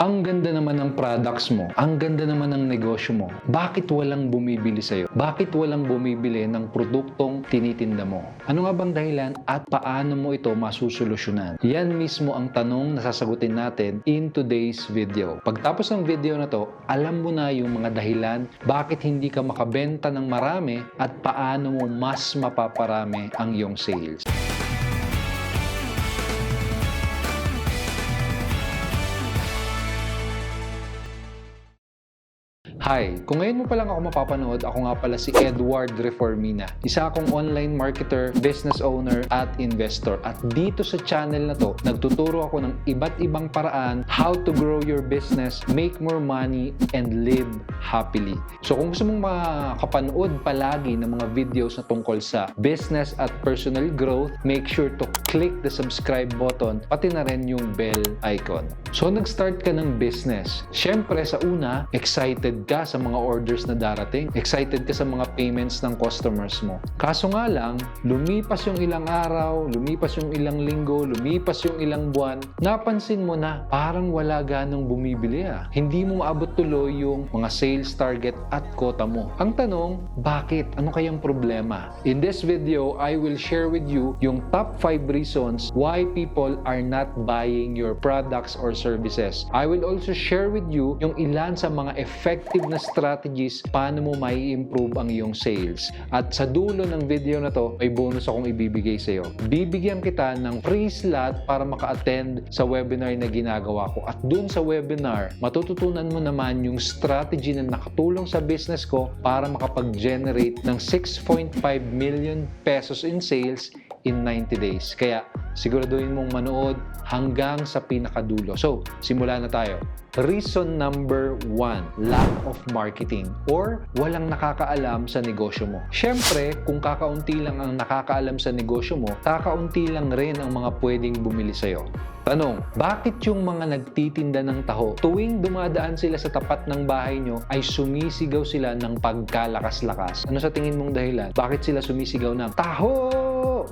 Ang ganda naman ng products mo, ang ganda naman ng negosyo mo. Bakit walang bumibili sa'yo? Bakit walang bumibili ng produktong tinitinda mo? Ano nga bang dahilan at paano mo ito masusolusyonan? Yan mismo ang tanong na sasagutin natin in today's video. Pagtapos ng video na to, alam mo na yung mga dahilan bakit hindi ka makabenta ng marami at paano mo mas mapaparami ang iyong sales. Hi! Kung ngayon mo pa lang ako mapapanood, ako nga pala si Eduard Reformina. Isa akong online marketer, business owner, at investor. At dito sa channel na to, nagtuturo ako ng iba't ibang paraan how to grow your business, make more money, and live happily. So kung gusto mong makapanood palagi ng mga videos na tungkol sa business at personal growth, make sure to click the subscribe button, pati na rin yung bell icon. So nag-start ka ng business. Siyempre sa una, excited ka sa mga orders na darating. Excited ka sa mga payments ng customers mo. Kaso nga lang, lumipas yung ilang araw, lumipas yung ilang linggo, lumipas yung ilang buwan, napansin mo na parang wala ganong bumibili Hindi mo maabot tuloy yung mga sales target at quota mo. Ang tanong, bakit? Ano kayang problema? In this video, I will share with you yung top 5 reasons why people are not buying your products or services. I will also share with you yung ilan sa mga effective na strategies paano mo mai-improve ang iyong sales. At sa dulo ng video na to, may bonus akong ibibigay sa iyo. Bibigyan kita ng free slot para maka-attend sa webinar na ginagawa ko. At dun sa webinar, matututunan mo naman yung strategy na nakatulong sa business ko para makapag-generate ng 6.5 million pesos in sales in 90 days. Kaya siguraduhin mong manood hanggang sa pinakadulo. So, simula na tayo. Reason number 1, lack of marketing or walang nakakaalam sa negosyo mo. Siyempre, kung kakaunti lang ang nakakaalam sa negosyo mo, kakaunti lang rin ang mga pwedeng bumili sa'yo. Tanong, bakit yung mga nagtitinda ng taho, tuwing dumadaan sila sa tapat ng bahay nyo, ay sumisigaw sila ng pagkalakas-lakas? Ano sa tingin mong dahilan? Bakit sila sumisigaw ng taho?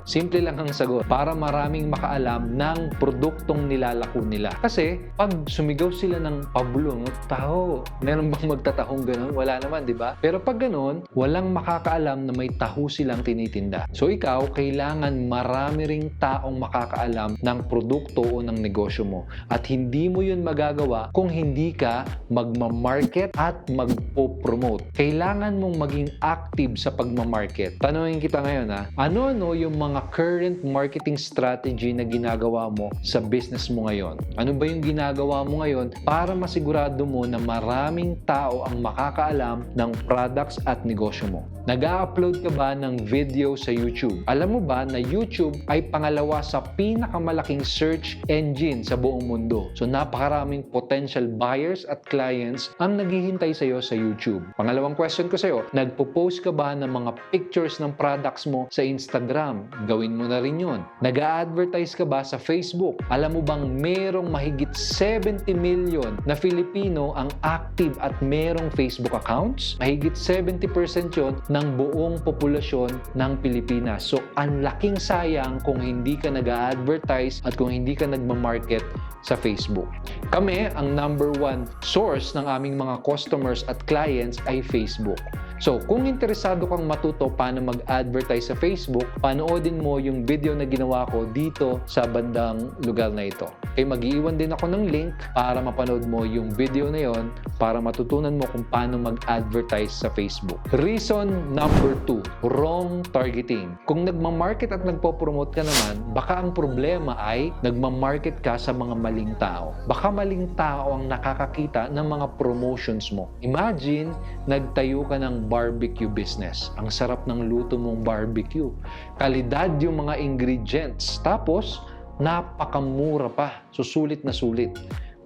Simple lang ang sagot, para maraming makaalam ng produktong nilalako nila. Kasi, pag sumigaw sila ng pabulong, taho, meron bang magtatahong ganun? Wala naman, di ba? Pero pag ganun, walang makakaalam na may taho silang tinitinda. So ikaw, kailangan marami ring taong makakaalam ng produkto o ng negosyo mo. At hindi mo yun magagawa kung hindi ka magmamarket at magpo-promote. Kailangan mong maging active sa pagmamarket. Tanungin kita ngayon ano-ano yung mga current marketing strategy na ginagawa mo sa business mo ngayon? Ano ba yung ginagawa mo ngayon para masigurado mo na maraming tao ang makakaalam ng products at negosyo mo? Nag-a-upload ka ba ng video sa YouTube? Alam mo ba na YouTube ay pangalawa sa pinakamalaking search engine sa buong mundo? So napakaraming potential buyers at clients ang naghihintay sa'yo sa YouTube. Pangalawang question ko sa'yo, nagpo-post ka ba ng mga pictures ng products mo sa Instagram? Gawin mo na rin yun. Nag-a-advertise ka ba sa Facebook? Alam mo bang merong mahigit 70 million na Filipino ang active at merong Facebook accounts? Mahigit 70% yun ng buong populasyon ng Pilipinas. So, ang laking sayang kung hindi ka nag-a-advertise at kung hindi ka nagmamarket sa Facebook. Kami, ang number 1 source ng aming mga customers at clients ay Facebook. So, kung interesado kang matuto paano mag-advertise sa Facebook, panoodin mo yung video na ginawa ko dito sa bandang lugar na ito. Okay, mag-iwan din ako ng link para mapanood mo yung video na yon para matutunan mo kung paano mag-advertise sa Facebook. Reason number 2, wrong targeting. Kung nagmamarket at nagpo-promote ka naman, baka ang problema ay nagmamarket ka sa mga maling tao. Baka maling tao ang nakakakita ng mga promotions mo. Imagine, nagtayo ka ng barbecue business. Ang sarap ng luto mong barbecue. Kalidad yung mga ingredients. Tapos, napakamura pa. Sulit na sulit.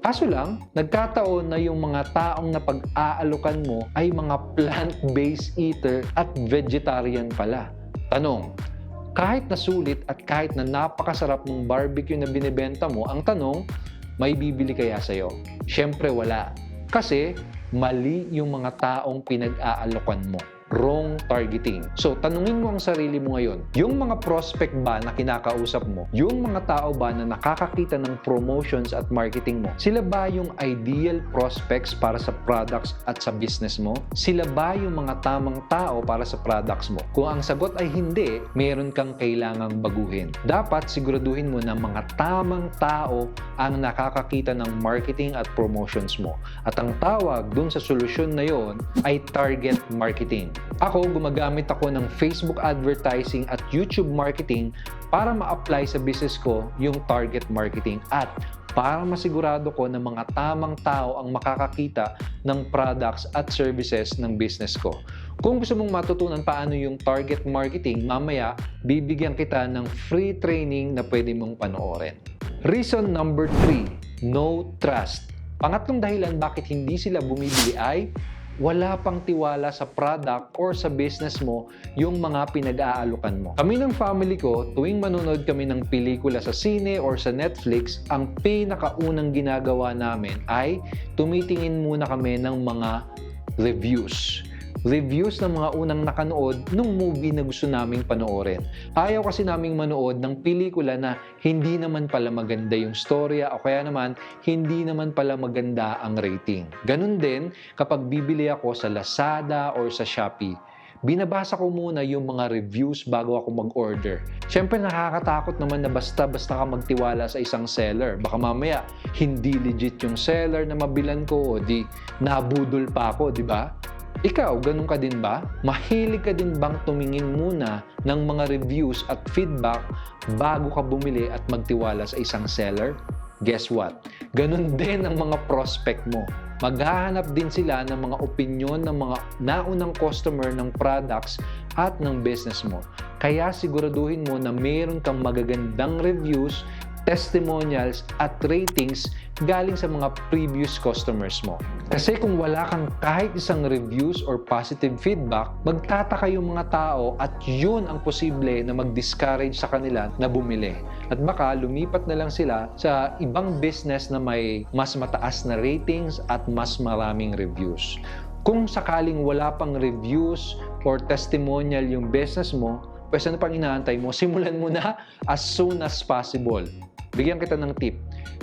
Kaso lang, nagkataon na yung mga taong napag-aalukan mo ay mga plant-based eater at vegetarian pala. Tanong, kahit na sulit at kahit na napakasarap ng barbecue na binibenta mo, ang tanong, may bibili kaya sa'yo? Siyempre wala. Kasi mali yung mga taong pinag-aalokan mo. wrong targeting. So, tanungin mo ang sarili mo ngayon, yung mga prospect ba na kinakausap mo, yung mga tao ba na nakakakita ng promotions at marketing mo, sila ba yung ideal prospects para sa products at sa business mo? Sila ba yung mga tamang tao para sa products mo? Kung ang sagot ay hindi, meron kang kailangang baguhin. Dapat siguraduhin mo na mga tamang tao ang nakakakita ng marketing at promotions mo. At ang tawag dun sa solusyon na yon ay target marketing. Ako, gumagamit ako ng Facebook advertising at YouTube marketing para ma-apply sa business ko yung target marketing at para masigurado ko na mga tamang tao ang makakakita ng products at services ng business ko. Kung gusto mong matutunan paano yung target marketing, mamaya bibigyan kita ng free training na pwede mong panoorin. Reason number 3, no trust. Pangatlong dahilan bakit hindi sila bumibili ay wala pang tiwala sa product or sa business mo yung mga pinag-aalukan mo. Kami ng family ko, tuwing manonood kami ng pelikula sa sine or sa Netflix, ang pinakaunang ginagawa namin ay tumitingin muna kami ng mga reviews. Reviews ng mga unang nakanood ng movie na gusto naming panoorin. Ayaw kasi naming manood ng pelikula na hindi naman pala maganda yung storya o kaya naman hindi naman pala maganda ang rating. Ganun din kapag bibili ako sa Lazada or sa Shopee. Binabasa ko muna yung mga reviews bago ako mag-order. Siyempre nakakatakot naman na basta-basta ka magtiwala sa isang seller. Baka mamaya hindi legit yung seller na mabilan ko o di nabudol pa ako, di ba? Ikaw, ganun ka din ba? Mahilig ka din bang tumingin muna ng mga reviews at feedback bago ka bumili at magtiwala sa isang seller? Guess what? Ganun din ang mga prospect mo. Maghahanap din sila ng mga opinion ng mga naunang customer ng products at ng business mo. Kaya siguraduhin mo na mayroon kang magagandang reviews, testimonials at ratings galing sa mga previous customers mo. Kasi kung wala kang kahit isang reviews or positive feedback, magtataka yung mga tao at yun ang posible na mag-discourage sa kanila na bumili. At baka lumipat na lang sila sa ibang business na may mas mataas na ratings at mas maraming reviews. Kung sakaling wala pang reviews or testimonial yung business mo, pwes ano pang inaantay mo? Simulan mo na as soon as possible. Bigyan kita ng tip.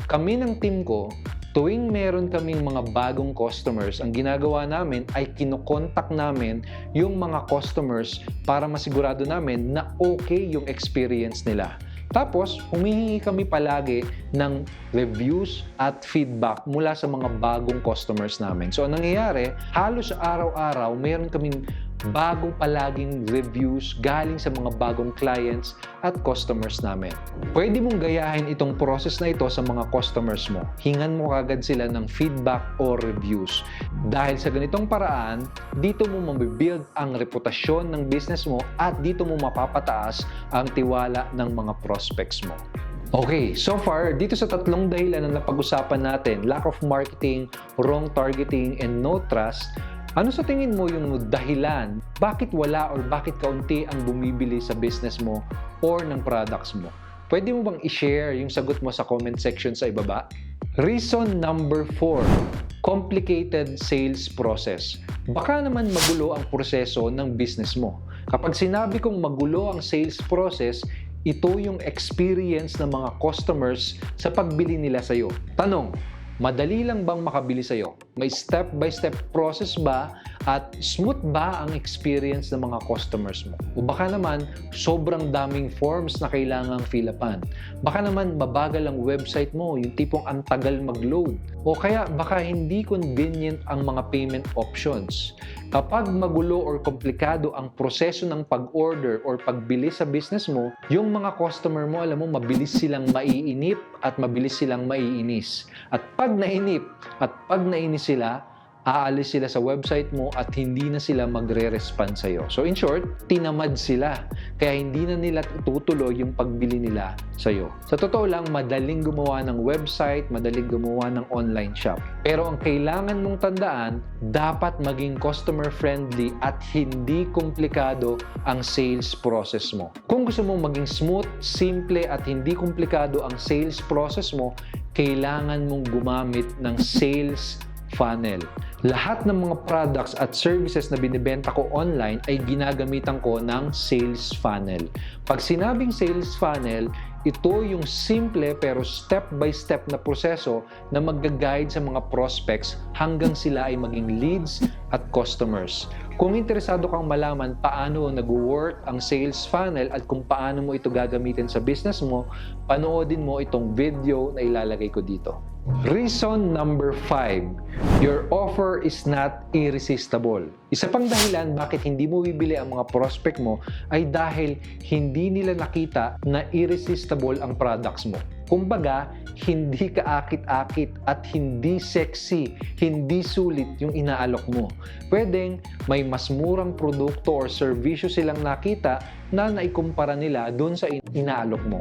Kami ng team ko, tuwing meron kaming mga bagong customers, ang ginagawa namin ay kinokontak namin yung mga customers para masigurado namin na okay yung experience nila. Tapos, humihingi kami palagi ng reviews at feedback mula sa mga bagong customers namin. So, ang nangyayari, halos araw-araw, meron kaming bagong palaging reviews galing sa mga bagong clients at customers namin. Pwede mong gayahin itong process na ito sa mga customers mo. Hingan mo kagad sila ng feedback or reviews. Dahil sa ganitong paraan, dito mo mabibuild ang reputasyon ng business mo at dito mo mapapataas ang tiwala ng mga prospects mo. Okay, so far, dito sa tatlong dahilan na napag-usapan natin, lack of marketing, wrong targeting, and no trust, ano sa tingin mo yung dahilan bakit wala or bakit kaunti ang bumibili sa business mo or ng products mo? Pwede mo bang i-share yung sagot mo sa comment section sa ibaba? Reason number 4, complicated sales process. Baka naman magulo ang proseso ng business mo. Kapag sinabi kong magulo ang sales process, ito yung experience ng mga customers sa pagbili nila sa'yo. Tanong, madali lang bang makabili sa'yo? May step-by-step process ba at smooth ba ang experience ng mga customers mo? O baka naman, sobrang daming forms na kailangang fill upan. Baka naman, mabagal ang website mo, yung tipong ang tagal mag-load. O kaya, baka hindi convenient ang mga payment options. Kapag magulo or komplikado ang proseso ng pag-order or pagbili sa business mo, yung mga customer mo, alam mo, mabilis silang maiinip at mabilis silang maiinis. At pag nainip at pag nainis sila, aalis sila sa website mo at hindi na sila magre-respond sa'yo. So in short, tinamad sila. Kaya hindi na nila tutuloy yung pagbili nila sa'yo. Sa totoo lang, madaling gumawa ng website, madaling gumawa ng online shop. Pero ang kailangan mong tandaan, dapat maging customer-friendly at hindi komplikado ang sales process mo. Kung gusto mong maging smooth, simple at hindi komplikado ang sales process mo, kailangan mong gumamit ng sales funnel. Lahat ng mga products at services na binibenta ko online ay ginagamitan ko ng sales funnel. Pag sinabing sales funnel, ito yung simple pero step-by-step na proseso na mag-guide sa mga prospects hanggang sila ay maging leads at customers. Kung interesado kang malaman paano nag-work ang sales funnel at kung paano mo ito gagamitin sa business mo, panoodin mo itong video na ilalagay ko dito. Reason number 5, your offer is not irresistible. Isa pang dahilan bakit hindi mo bibili ang mga prospect mo ay dahil hindi nila nakita na irresistible ang products mo. Kumbaga, hindi kaakit-akit at hindi sexy, hindi sulit yung inaalok mo. Pwedeng may mas murang produkto or serbisyo silang nakita na naikumpara nila doon sa inaalok mo.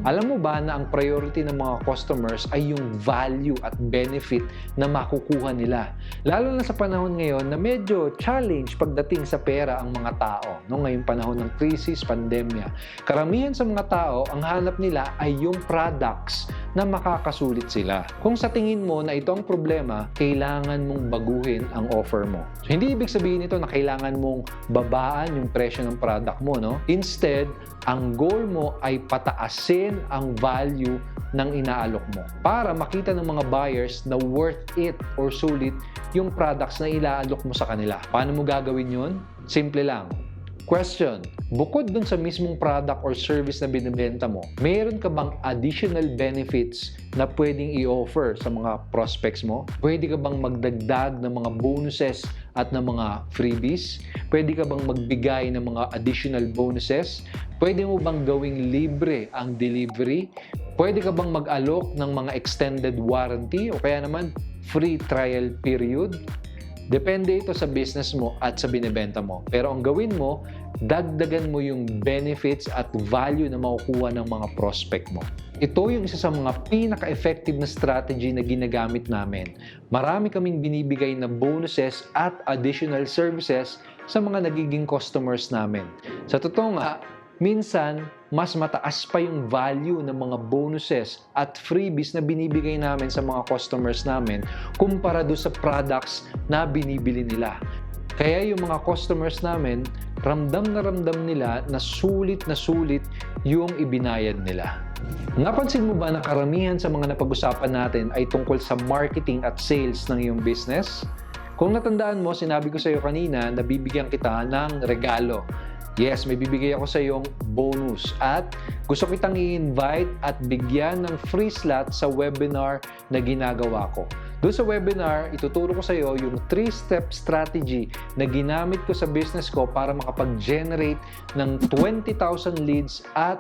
Alam mo ba na ang priority ng mga customers ay yung value at benefit na makukuha nila? Lalo na sa panahon ngayon na medyo challenge pagdating sa pera ang mga tao. No? Ngayong panahon ng krisis, pandemya. Karamihan sa mga tao, ang hanap nila ay yung products na makakasulit sila. Kung sa tingin mo na ito ang problema, kailangan mong baguhin ang offer mo. So, hindi ibig sabihin ito na kailangan mong babaan yung presyo ng product mo, no? Instead, ang goal mo ay pataasin ang value ng inaalok mo para makita ng mga buyers na worth it or sulit yung products na inaalok mo sa kanila. Paano mo gagawin yun? Simple lang. Question, bukod dun sa mismong product or service na binibenta mo, mayroon ka bang additional benefits na pwedeng i-offer sa mga prospects mo? Pwede ka bang magdagdag ng mga bonuses at ng mga freebies? Pwede ka bang magbigay ng mga additional bonuses? Pwede mo bang gawing libre ang delivery? Pwede ka bang mag-alok ng mga extended warranty o kaya naman free trial period? Depende ito sa business mo at sa binibenta mo. Pero ang gawin mo, dagdagan mo yung benefits at value na makukuha ng mga prospect mo. Ito yung isa sa mga pinaka-effective na strategy na ginagamit namin. Marami kaming binibigay na bonuses at additional services sa mga nagiging customers namin. Sa totoo nga, minsan, mas mataas pa yung value ng mga bonuses at freebies na binibigay namin sa mga customers namin kumpara doon sa products na binibili nila. Kaya yung mga customers namin, ramdam nila na sulit yung ibinayad nila. Napansin mo ba na karamihan sa mga napag-usapan natin ay tungkol sa marketing at sales ng iyong business? Kung natandaan mo, sinabi ko sa iyo kanina na bibigyan kita ng regalo. Yes, may bibigay ako sa iyong bonus at gusto kitang i-invite at bigyan ng free slot sa webinar na ginagawa ko. Doon sa webinar, ituturo ko sa iyo yung 3-step strategy na ginamit ko sa business ko para makapag-generate ng 20,000 leads at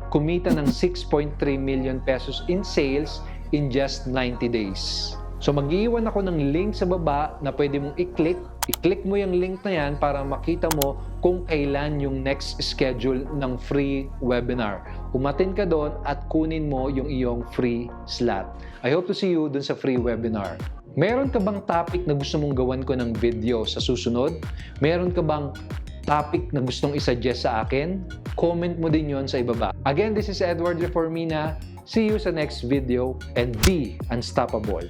kumita ng 6.3 million pesos in sales in just 90 days. So mag-iwan ako ng link sa baba na pwede mong i-click. I-click mo yung link na yan para makita mo kung kailan yung next schedule ng free webinar. Umattend ka doon at kunin mo yung iyong free slot. I hope to see you doon sa free webinar. Meron ka bang topic na gusto mong gawan ko ng video sa susunod? Meron ka bang topic na gustong isuggest sa akin? Comment mo din yon sa ibaba. Again, this is Eduard Reformina. See you sa next video and be unstoppable.